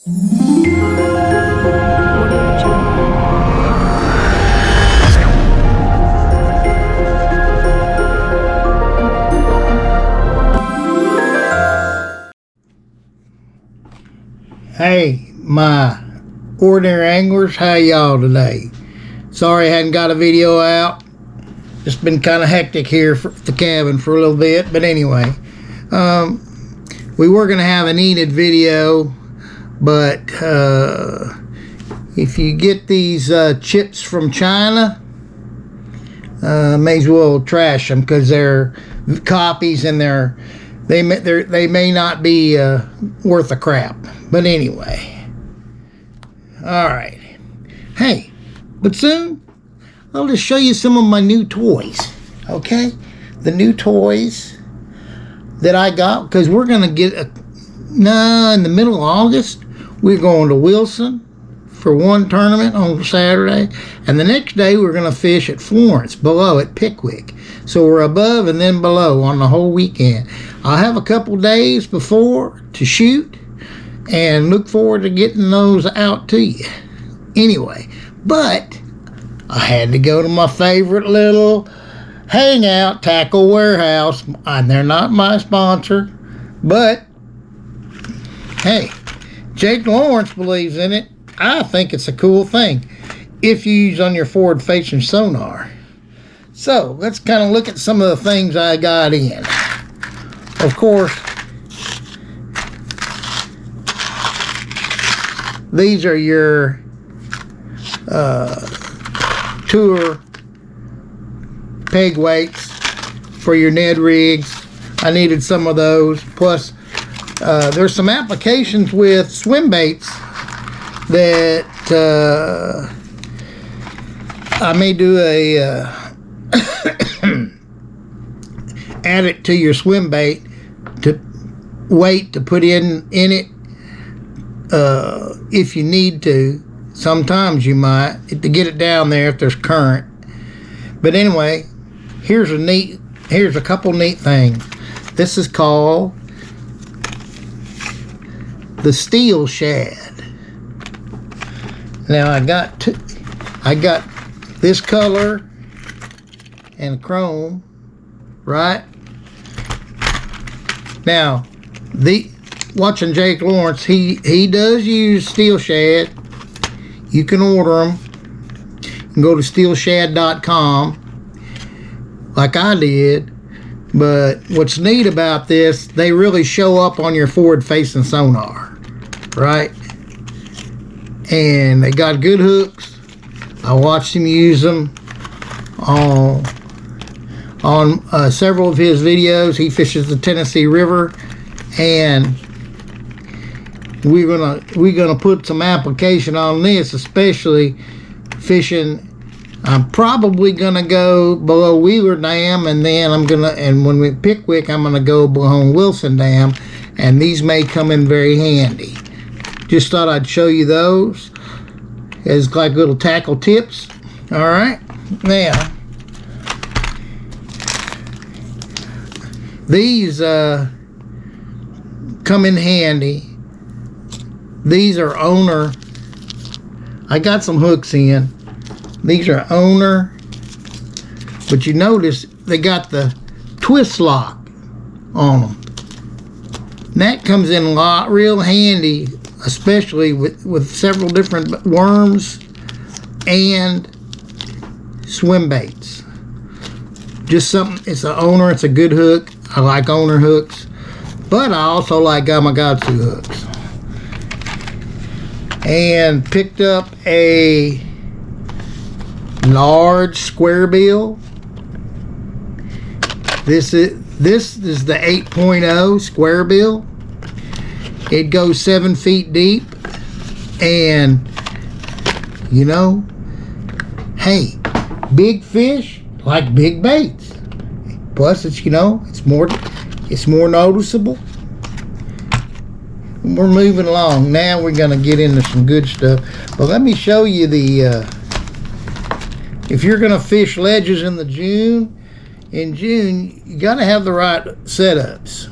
Hey, my ordinary anglers, how y'all today? Sorry I hadn't got a video out. It's been kind of hectic here at the cabin for a little bit, but anyway, we were gonna have an Enid video, but if you get these chips from China, may as well trash them because they're copies and they may not be worth a crap. But anyway, all right. Hey, but soon I'll just show you some of my new toys. Okay, the new toys that I got, because we're gonna get in the middle of August. We're going to Wilson for one tournament on Saturday, and the next day we're gonna fish at Florence below at Pickwick. So we're above and then below on the whole weekend. I'll have a couple days before to shoot, and look forward to getting those out to you. Anyway, but I had to go to my favorite little hangout, Tackle Warehouse, and they're not my sponsor, but hey, Jake Lawrence believes in it. I think it's a cool thing if you use on your forward-facing sonar. So let's kind of look at some of the things I got in. Of course, these are your tour peg weights for your Ned rigs. I needed some of those. Plus, there's some applications with swim baits that I may do a add it to your swim bait to weight to put in it. If you need to, sometimes you might, to get it down there if there's current. But anyway, here's a couple neat things. This is called the Steel Shad. Now I got this color and chrome, right? Now watching Jake Lawrence, he does use Steel Shad. You can order them. You can go to steelshad.com like I did. But what's neat about this, they really show up on your forward-facing sonar, right? And they got good hooks. I watched him use them on several of his videos. He fishes the Tennessee River, and we're gonna put some application on this, especially fishing. I'm probably gonna go below Wheeler Dam, and then when we Pickwick, I'm gonna go below Wilson Dam, and these may come in very handy. Just thought I'd show you those as like little tackle tips. All right, now these come in handy. These are owner. I got some hooks in. These are owner, but you notice they got the twist lock on them. And that comes in real handy, especially with several different worms and swim baits. Just something. It's an owner. It's a good hook. I like owner hooks, but I also like Gamakatsu hooks. And picked up a large square bill. This is the 8.0 square bill. It goes 7 feet deep, and you know, hey, big fish like big baits. Plus, it's more noticeable. We're moving along. Now we're going to get into some good stuff. But let me show you if you're going to fish ledges in June, you got to have the right setups.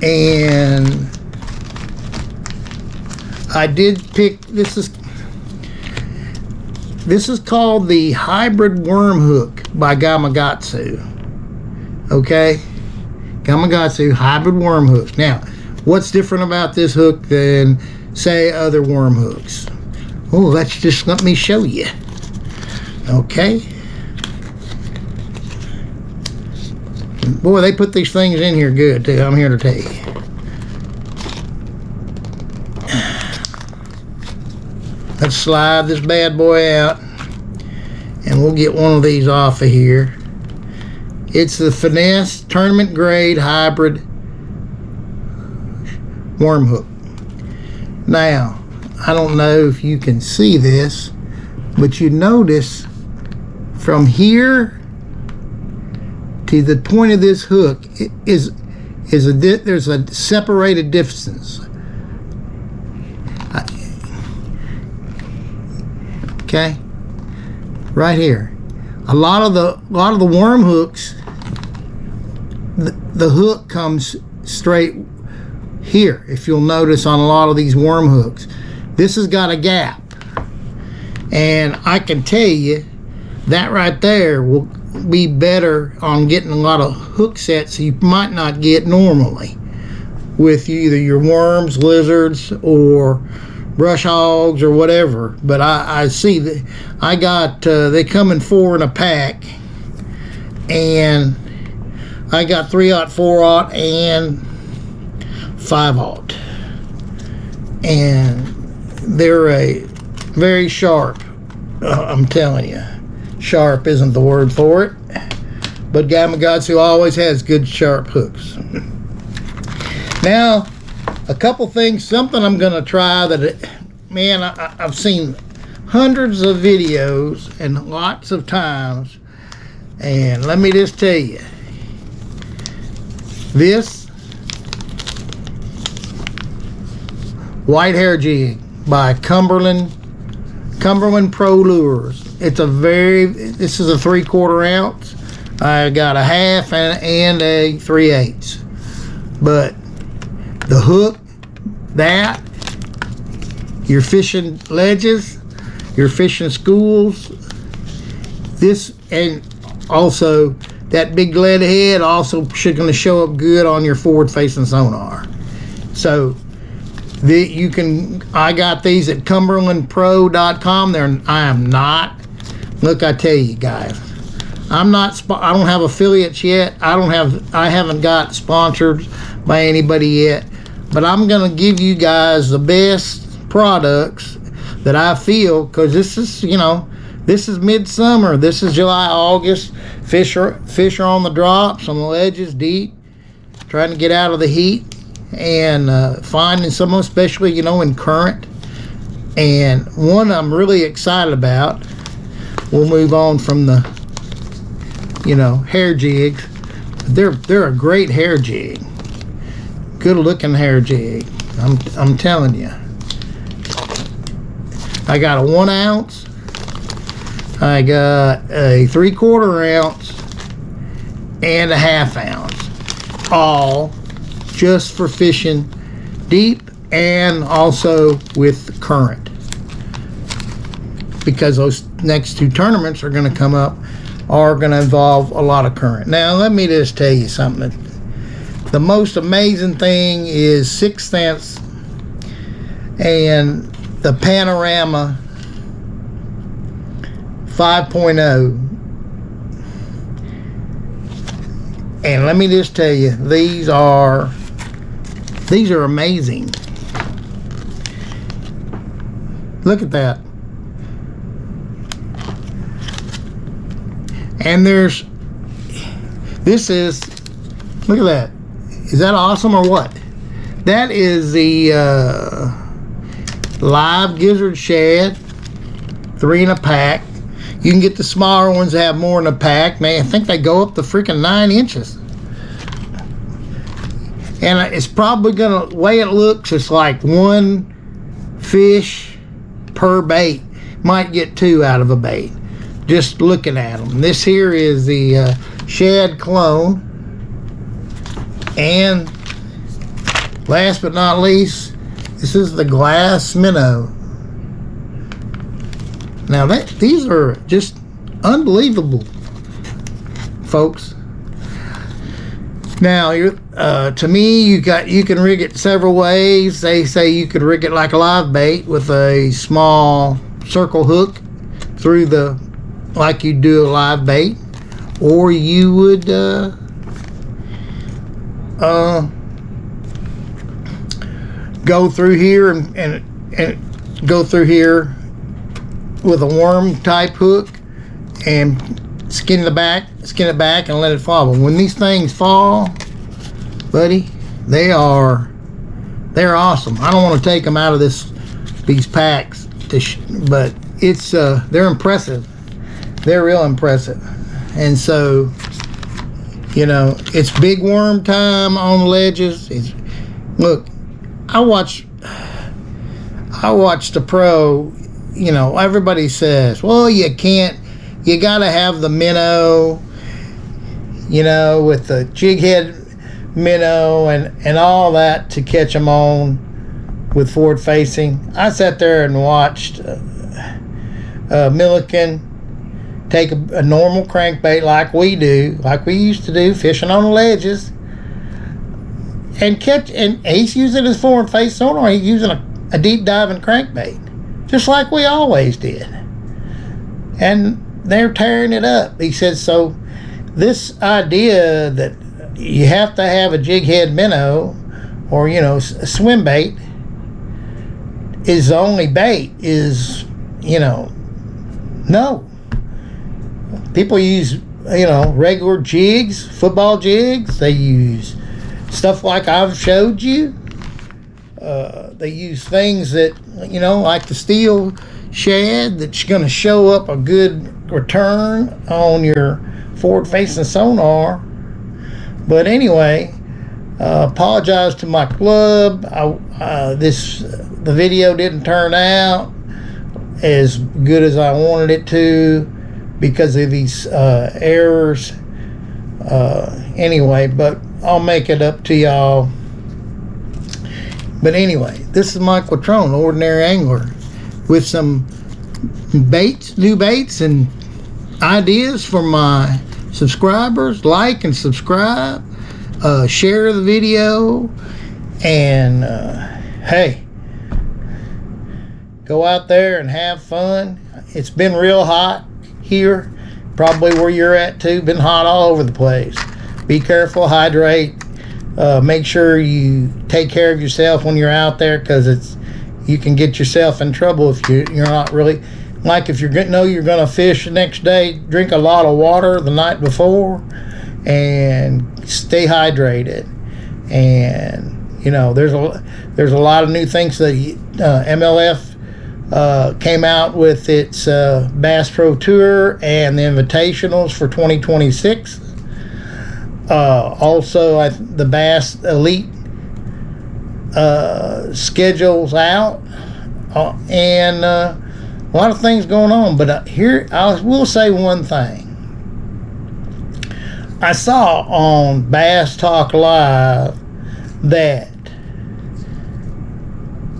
And I did pick, this is called the Hybrid Worm Hook by Gamakatsu. Okay, Gamakatsu Hybrid Worm Hook. Now, what's different about this hook than, say, other worm hooks? Oh, let's just let me show you. Okay. Boy, they put these things in here good too, I'm here to tell you. Let's slide this bad boy out, and we'll get one of these off of here. It's the Finesse Tournament Grade Hybrid Worm Hook. Now, I don't know if you can see this, but you notice from here to the point of this hook there's a separated distance. Okay, right here. A lot of the worm hooks, the hook comes straight here. If you'll notice on a lot of these worm hooks, this has got a gap, and I can tell you that right there will be better on getting a lot of hook sets you might not get normally with either your worms, lizards, or brush hogs or whatever. But I see that I got they come in 4 in a pack, and I got 3/0, 4/0, and 5/0, and they're a very sharp. I'm telling you, sharp isn't the word for it, but Gamakatsu always has good sharp hooks. Now, a couple things, something I'm gonna try that, man, I've seen hundreds of videos and lots of times, and let me just tell you, this white hair jig by Cumberland Pro Lures. This is a 3/4 ounce. I got a half and a 3/8. But the hook, that, your fishing ledges, your fishing schools, this, and also that big lead head also going to show up good on your forward facing sonar. So I got these at cumberlandpro.com. Look, I tell you guys, I don't have affiliates yet. I haven't got sponsored by anybody yet, but I'm gonna give you guys the best products that I feel, because this is midsummer. This is July, August. Fish are on the drops, on the ledges, deep, trying to get out of the heat, and finding some, especially in current. And one I'm really excited about, we'll move on from the hair jigs. They're a great hair jig, good looking hair jig. I'm telling you. I got a 1 ounce, I got a 3/4 ounce, and a 1/2 ounce, all just for fishing deep and also with current, because those next 2 tournaments are going to come up, are going to involve a lot of current. Now, let me just tell you something. The most amazing thing is 6th Sense and the Panorama 5.0. And let me just tell you, these are amazing. Look at that. And look at that. Is that awesome or what? That is the live gizzard shad, 3 in a pack. You can get the smaller ones that have more in a pack. Man, I think they go up to freaking 9 inches. And it's probably gonna, the way it looks, it's like 1 fish per bait. Might get 2 out of a bait, just looking at them. This here is the shad clone. And last but not least, This is the glass minnow. Now these are just unbelievable, folks. Now, to me, you can rig it several ways. They say you could rig it like a live bait with a small circle hook through like you do a live bait, or you would go through here and go through here with a worm type hook and skin it back and let it fall. But when these things fall, buddy, they're awesome. I don't want to take them out of these packs, but it's they're impressive. They're real impressive. And so, you know, it's big worm time on the ledges. Look, I watched the pro. You know, everybody says, well, you gotta have the minnow, you know, with the jig head minnow and all that to catch them on with forward facing. I sat there and watched Milliken take a normal crankbait like we used to do, fishing on the ledges, and catch, and he's using his forward face sonar. He's using a deep diving crankbait, just like we always did. And they're tearing it up. He said, so this idea that you have to have a jig head minnow or, you know, a swim bait is the only bait is, you know, no. People use, you know, regular jigs, football jigs. They use stuff like I've showed you. They use things that, you know, like the steel shad that's going to show up a good return on your forward facing sonar. But anyway, apologize to my club. The video didn't turn out as good as I wanted it to because of these errors. Anyway, but I'll make it up to y'all. But anyway, this is Mike Quattrone, Ordinary Angler, with some baits, new baits and ideas for my subscribers. Like and subscribe, share the video, and hey, go out there and have fun. It's been real hot here, probably where you're at too. Been hot all over the place. Be careful, hydrate. Make sure you take care of yourself when you're out there, because you can get yourself in trouble if you're not really, like if you're you're going to fish the next day. Drink a lot of water the night before and stay hydrated. And you know, there's a lot of new things that MLF came out with its Bass Pro Tour and the invitationals for 2026. Also, the Bass Elite schedule's out, and a lot of things going on. But here, I will say one thing. I saw on Bass Talk Live that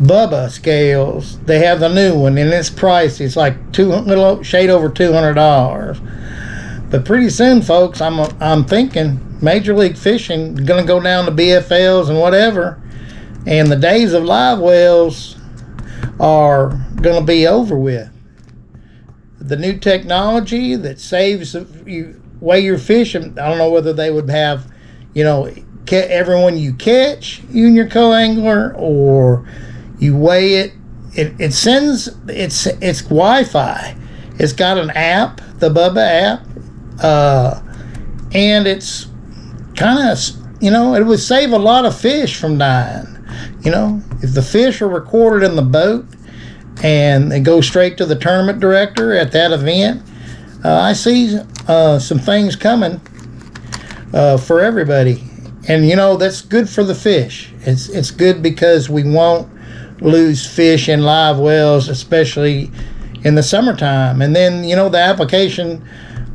Bubba scales, they have the new one, and it's pricey. It's like little shade over $200. But pretty soon, folks, I'm thinking Major League Fishing is going to go down to BFLs and whatever, and the days of live wells are going to be over with. The new technology that saves you weigh your fish, and I don't know whether they would have, you know, everyone you catch, you and your co-angler, or you weigh it. It sends, it's Wi-Fi. It's got an app, the Bubba app, and it's kind of, you know, it would save a lot of fish from dying. You know, if the fish are recorded in the boat and they go straight to the tournament director at that event, I see some things coming for everybody. And you know, that's good for the fish. It's good because we won't lose fish in live wells, especially in the summertime. And then, you know, the application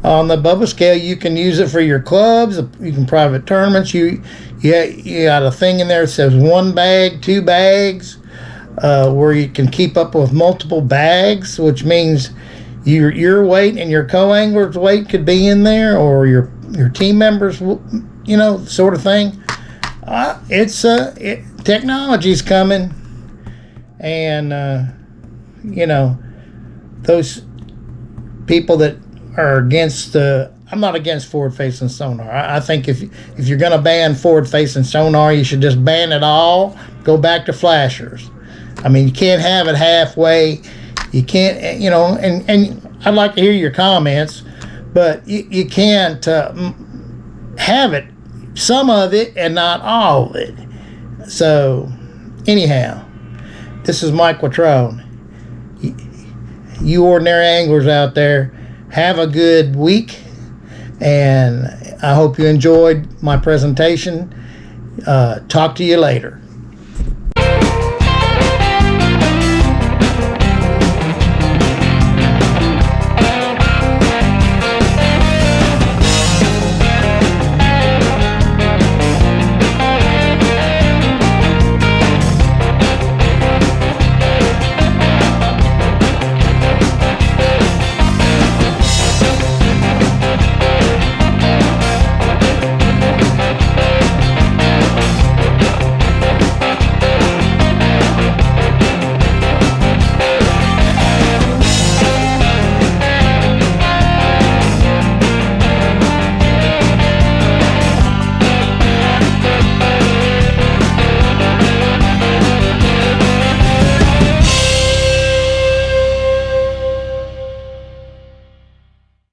on the Bubba scale, you can use it for your clubs, you can private tournaments. You got a thing in there that says 1 bag, 2 bags. where you can keep up with multiple bags, which means your weight and your co-angler's weight could be in there, or your team members, sort of thing. Technology's coming, and those people that are against I'm not against forward-facing sonar. I think if you're going to ban forward-facing sonar, you should just ban it all. Go back to flashers. I mean, you can't have it halfway. You can't, and I'd like to hear your comments, but you can't have it, some of it, and not all of it. So, anyhow, this is Mike Watrone. You ordinary anglers out there, have a good week, and I hope you enjoyed my presentation. Talk to you later.